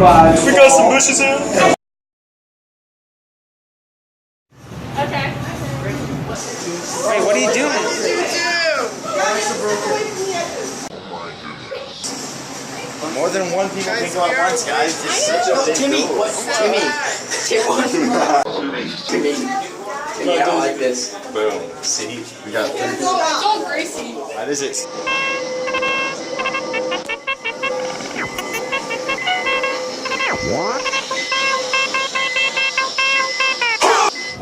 We got some bushes here. Okay. Hey, what are you doing? More than one people can go at once, guys. It's such a big Timmy, goal. what? Timmy, I don't like this. Boom. See? We got It's all greasy. What is it?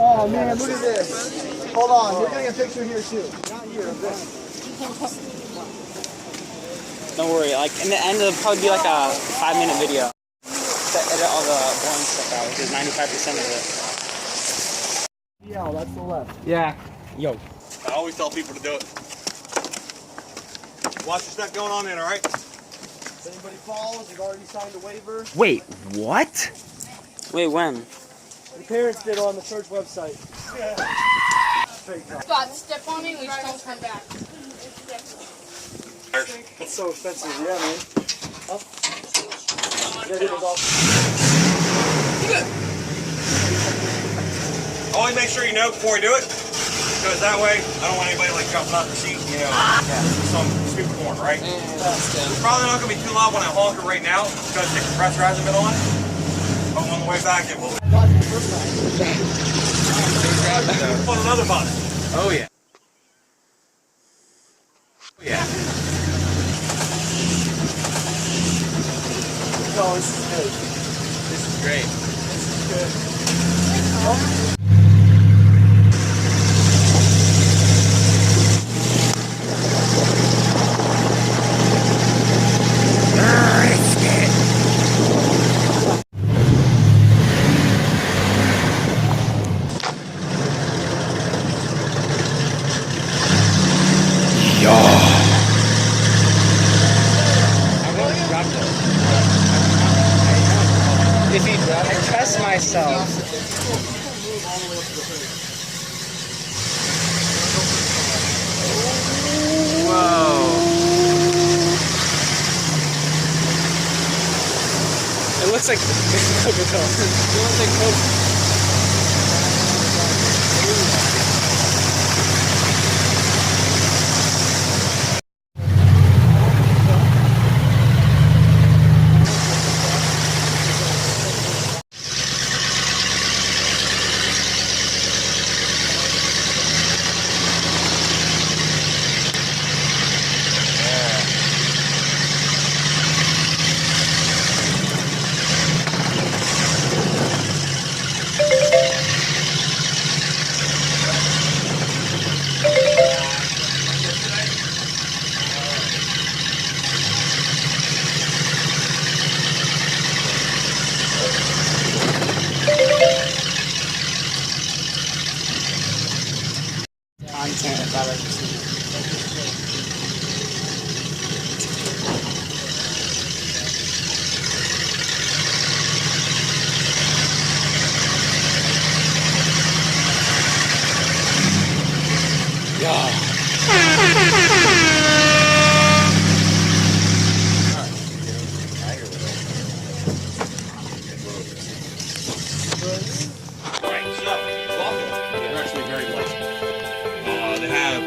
Oh man, look at this. Hold on, we're getting a picture here too. Not here, this. Don't worry, like in the end it'll probably be like a 5-minute video. To edit all the boring stuff out, which is 95% of it. Yeah, that's the left. Yeah. Yo. I always tell people to do it. Watch your step going on in, alright? If anybody falls, you've already signed a waiver. Wait, what? Wait, when? The parents did on the church website. Spot, step on me, we just don't turn back. It's so expensive, yeah, man. Huh? Yeah, it was all- Always make sure you know before you do it. Because that way, I don't want anybody like jumping off the seat, you know, some stupid corner, right? It's probably not going to be too loud when I honk it right now because the compressor hasn't been on. But on the way back, it will. Put another button. Oh yeah. Oh yeah. No, this is good. This is great. If you I trust myself. Whoa. It looks like Coca-Cola. It looks like Coke. Content if I've ever seen it. Right, so, welcome. They're actually very light. They have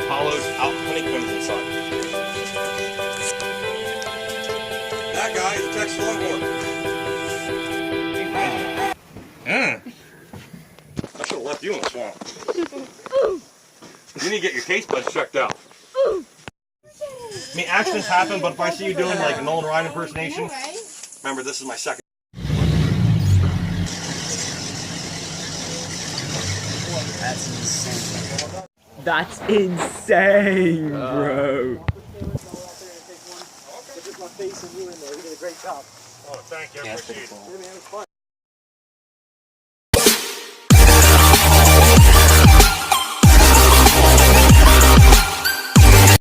hollowed out honeycombs inside. That guy is a Texas Longhorn. I should have left you in the swamp. You need to get your taste buds checked out. I mean, accidents happen, but if I see you doing like a Nolan Ryan impersonation, remember this is my second. That's insane. That's insane, bro. It's just my face and you in there. You did a great job. Oh, thank you. I appreciate it. Yeah, man, it was fun.